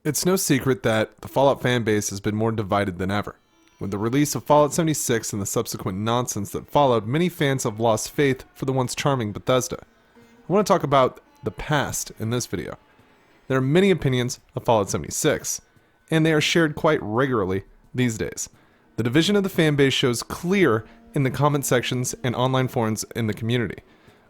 It's no secret that the Fallout fanbase has been more divided than ever. With the release of Fallout 76 and the subsequent nonsense that followed, many fans have lost faith for the once charming Bethesda. I want to talk about the past in this video. There are many opinions of Fallout 76, and they are shared quite regularly these days. The division of the fanbase shows clear in the comment sections and online forums in the community,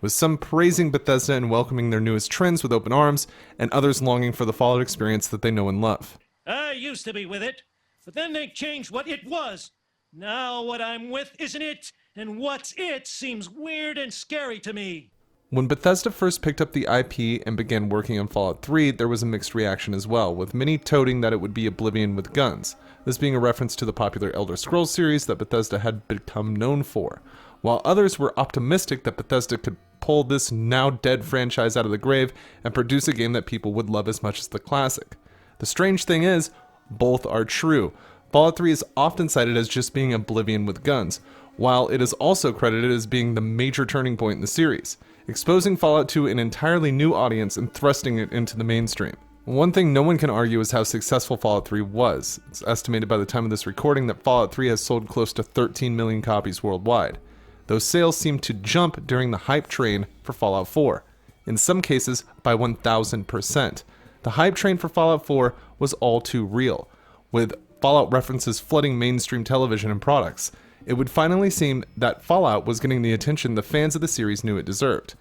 with some praising Bethesda and welcoming their newest trends with open arms, and others longing for the Fallout experience that they know and love. I used to be with it, but then they changed what it was. Now what I'm with isn't it, and what's it seems weird and scary to me. When Bethesda first picked up the IP and began working on Fallout 3, there was a mixed reaction as well, with many toting that it would be Oblivion with guns, this being a reference to the popular Elder Scrolls series that Bethesda had become known for, while others were optimistic that Bethesda could pull this now dead franchise out of the grave and produce a game that people would love as much as the classic. The strange thing is, both are true. Fallout 3 is often cited as just being Oblivion with guns, while it is also credited as being the major turning point in the series, exposing Fallout to an entirely new audience and thrusting it into the mainstream. One thing no one can argue is how successful Fallout 3 was. It's estimated by the time of this recording that Fallout 3 has sold close to 13 million copies worldwide. Those sales seem to jump during the hype train for Fallout 4, in some cases by 1,000%. The hype train for Fallout 4 was all too real, with Fallout references flooding mainstream television and products. It would finally seem that Fallout was getting the attention the fans of the series knew it deserved.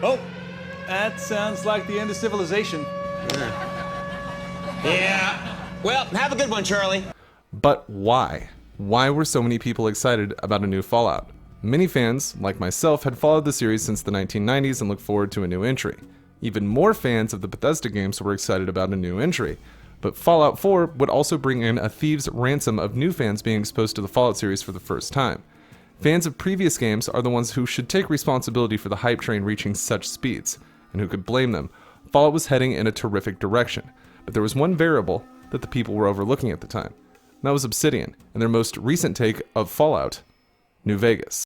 Oh, that sounds like the end of civilization. Yeah. Well, have a good one, Charlie. But why? Why were so many people excited about a new Fallout? Many fans, like myself, had followed the series since the 1990s and looked forward to a new entry. Even more fans of the Bethesda games were excited about a new entry. But Fallout 4 would also bring in a thieves' ransom of new fans being exposed to the Fallout series for the first time. Fans of previous games are the ones who should take responsibility for the hype train reaching such speeds, and who could blame them. Fallout was heading in a terrific direction, but there was one variable that the people were overlooking at the time, and that was Obsidian, and their most recent take of Fallout, New Vegas.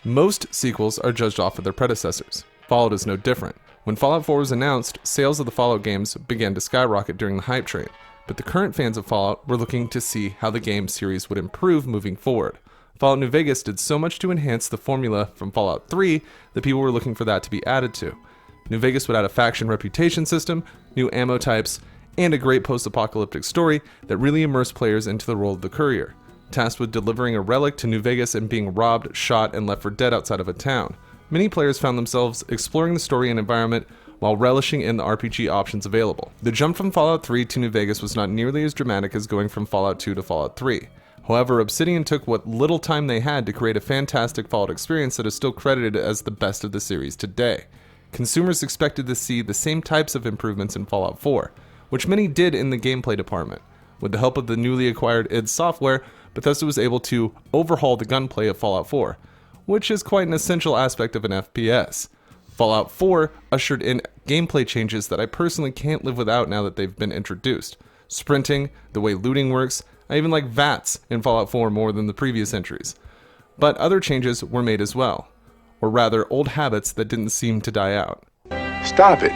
Most sequels are judged off of their predecessors. Fallout is no different. When Fallout 4 was announced, sales of the Fallout games began to skyrocket during the hype train, but the current fans of Fallout were looking to see how the game series would improve moving forward. Fallout New Vegas did so much to enhance the formula from Fallout 3 that people were looking for that to be added to. New Vegas would add a faction reputation system, new ammo types, and a great post-apocalyptic story that really immersed players into the role of the courier, tasked with delivering a relic to New Vegas and being robbed, shot, and left for dead outside of a town. Many players found themselves exploring the story and environment while relishing in the RPG options available. The jump from Fallout 3 to New Vegas was not nearly as dramatic as going from Fallout 2 to Fallout 3. However, Obsidian took what little time they had to create a fantastic Fallout experience that is still credited as the best of the series today. Consumers expected to see the same types of improvements in Fallout 4, which many did in the gameplay department. With the help of the newly acquired id Software, Bethesda was able to overhaul the gunplay of Fallout 4, which is quite an essential aspect of an FPS. Fallout 4 ushered in gameplay changes that I personally can't live without now that they've been introduced. Sprinting, the way looting works, I even like VATS in Fallout 4 more than the previous entries. But other changes were made as well, or rather old habits that didn't seem to die out. Stop it.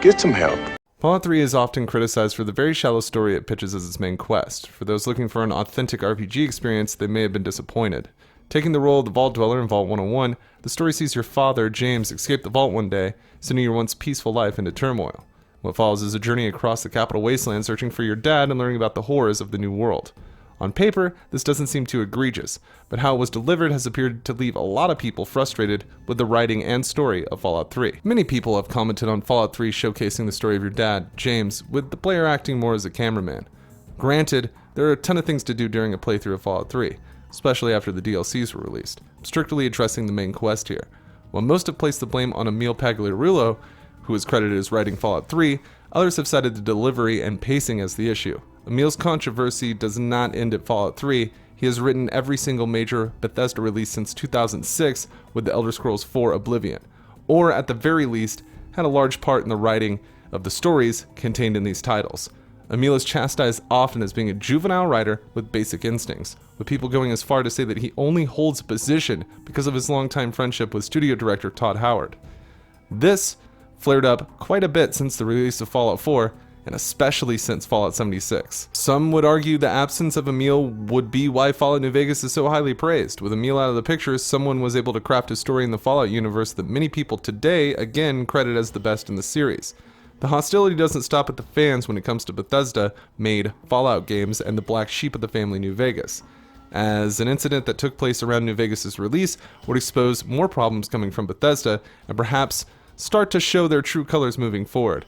Get some help. Fallout 3 is often criticized for the very shallow story it pitches as its main quest. For those looking for an authentic RPG experience, they may have been disappointed. Taking the role of the Vault Dweller in Vault 101, the story sees your father, James, escape the vault one day, sending your once peaceful life into turmoil. What follows is a journey across the capital wasteland searching for your dad and learning about the horrors of the new world. On paper, this doesn't seem too egregious, but how it was delivered has appeared to leave a lot of people frustrated with the writing and story of Fallout 3. Many people have commented on Fallout 3 showcasing the story of your dad, James, with the player acting more as a cameraman. Granted, there are a ton of things to do during a playthrough of Fallout 3, especially after the DLCs were released. I'm strictly addressing the main quest here. While most have placed the blame on Emil Pagliarulo, who is credited as writing Fallout 3, others have cited the delivery and pacing as the issue. Emil's controversy does not end at Fallout 3. He has written every single major Bethesda release since 2006 with the Elder Scrolls 4 Oblivion, or at the very least, had a large part in the writing of the stories contained in these titles. Emil is chastised often as being a juvenile writer with basic instincts, with people going as far to say that he only holds a position because of his longtime friendship with studio director Todd Howard. This flared up quite a bit since the release of Fallout 4, and especially since Fallout 76. Some would argue the absence of Emil would be why Fallout New Vegas is so highly praised. With Emil out of the picture, someone was able to craft a story in the Fallout universe that many people today, again, credit as the best in the series. The hostility doesn't stop at the fans when it comes to Bethesda-made Fallout games and the black sheep of the family New Vegas, as an incident that took place around New Vegas' release would expose more problems coming from Bethesda and perhaps start to show their true colors moving forward.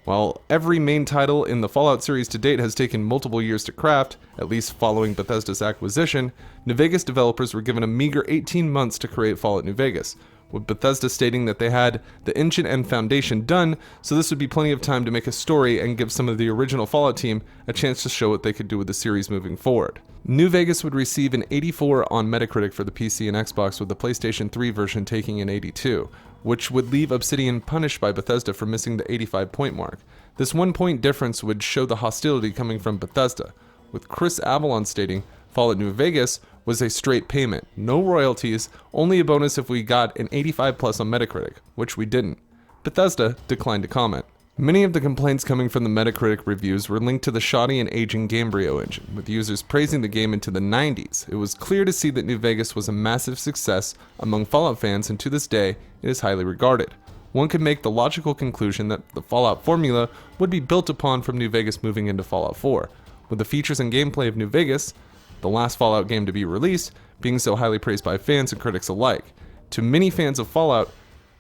While every main title in the Fallout series to date has taken multiple years to craft, at least following Bethesda's acquisition, New Vegas developers were given a meager 18 months to create Fallout New Vegas, with Bethesda stating that they had the engine and foundation done, so this would be plenty of time to make a story and give some of the original Fallout team a chance to show what they could do with the series moving forward. New Vegas would receive an 84 on Metacritic for the PC and Xbox, with the PlayStation 3 version taking an 82, which would leave Obsidian punished by Bethesda for missing the 85-point mark. This 1 point difference would show the hostility coming from Bethesda, with Chris Avalon stating Fallout New Vegas was a straight payment, no royalties, only a bonus if we got an 85 plus on Metacritic, which we didn't. Bethesda declined to comment. Many of the complaints coming from the Metacritic reviews were linked to the shoddy and aging Gamebryo engine, with users praising the game into the 90s. It was clear to see that New Vegas was a massive success among Fallout fans, and to this day, it is highly regarded. One could make the logical conclusion that the Fallout formula would be built upon from New Vegas moving into Fallout 4, with the features and gameplay of New Vegas, the last Fallout game to be released, being so highly praised by fans and critics alike. To many fans of Fallout,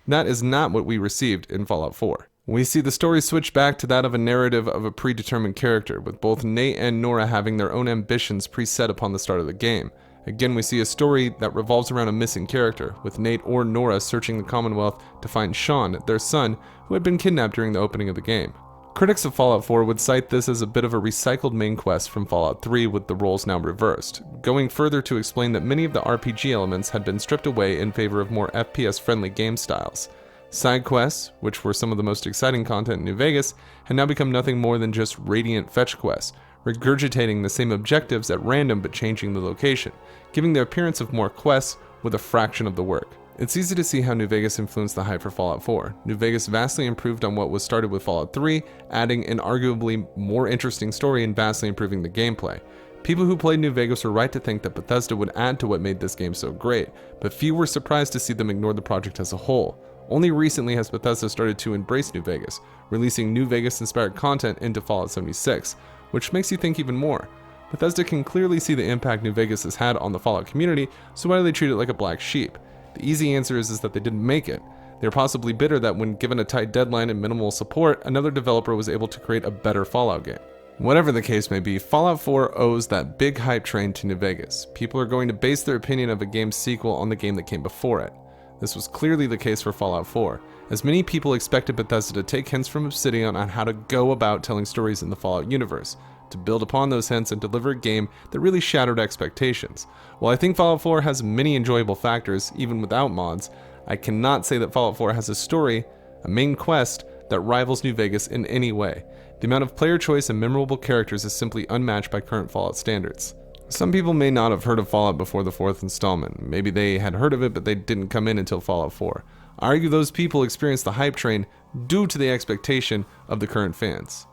that is not what we received in Fallout 4. We see the story switch back to that of a narrative of a predetermined character, with both Nate and Nora having their own ambitions preset upon the start of the game. Again, we see a story that revolves around a missing character, with Nate or Nora searching the Commonwealth to find Sean, their son, who had been kidnapped during the opening of the game. Critics of Fallout 4 would cite this as a bit of a recycled main quest from Fallout 3, with the roles now reversed, going further to explain that many of the RPG elements had been stripped away in favor of more FPS-friendly game styles. Side quests, which were some of the most exciting content in New Vegas, had now become nothing more than just radiant fetch quests, regurgitating the same objectives at random but changing the location, giving the appearance of more quests with a fraction of the work. It's easy to see how New Vegas influenced the hype for Fallout 4. New Vegas vastly improved on what was started with Fallout 3, adding an arguably more interesting story and vastly improving the gameplay. People who played New Vegas were right to think that Bethesda would add to what made this game so great, but few were surprised to see them ignore the project as a whole. Only recently has Bethesda started to embrace New Vegas, releasing New Vegas-inspired content into Fallout 76, which makes you think even more. Bethesda can clearly see the impact New Vegas has had on the Fallout community, so why do they treat it like a black sheep? The easy answer is that they didn't make it. They're possibly bitter that when given a tight deadline and minimal support, another developer was able to create a better Fallout game. Whatever the case may be, Fallout 4 owes that big hype train to New Vegas. People are going to base their opinion of a game's sequel on the game that came before it. This was clearly the case for Fallout 4, as many people expected Bethesda to take hints from Obsidian on how to go about telling stories in the Fallout universe, to build upon those hints and deliver a game that really shattered expectations. While I think Fallout 4 has many enjoyable factors, even without mods, I cannot say that Fallout 4 has a story, a main quest, that rivals New Vegas in any way. The amount of player choice and memorable characters is simply unmatched by current Fallout standards. Some people may not have heard of Fallout before the 4th installment. Maybe they had heard of it, but they didn't come in until Fallout 4. I argue those people experienced the hype train due to the expectation of the current fans.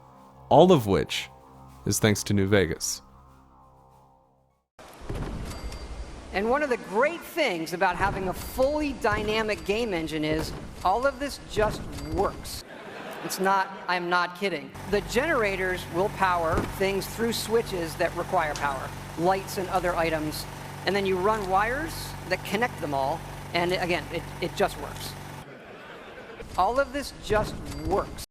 All of which is thanks to New Vegas. And one of the great things about having a fully dynamic game engine is all of this just works. I'm not kidding. The generators will power things through switches that require power, lights and other items, and then you run wires that connect them all, and again, it just works. All of this just works.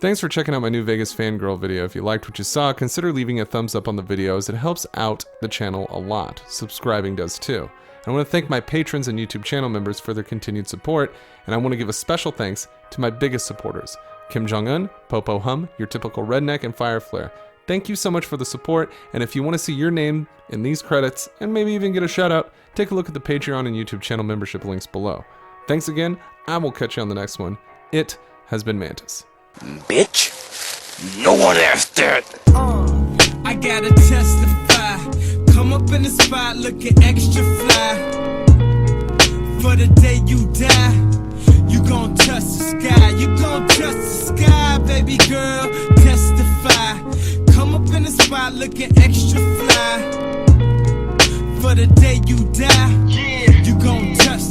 Thanks for checking out my New Vegas fangirl video. If you liked what you saw, consider leaving a thumbs up on the video as it helps out the channel a lot. Subscribing does too. I want to thank my patrons and YouTube channel members for their continued support, and I want to give a special thanks to my biggest supporters, Kim Jong-un, Popo Hum, your typical redneck, and Fire Flare. Thank you so much for the support, and if you want to see your name in these credits, and maybe even get a shout out, take a look at the Patreon and YouTube channel membership links below. Thanks again, I will catch you on the next one. It has been Mantis. Bitch. No one asked that. I gotta testify. Come up in the spot looking extra fly. For the day you die, you gon' touch the sky. You gon' touch the sky, baby girl. Testify. Come up in the spot looking extra fly. For the day you die, you gon' touch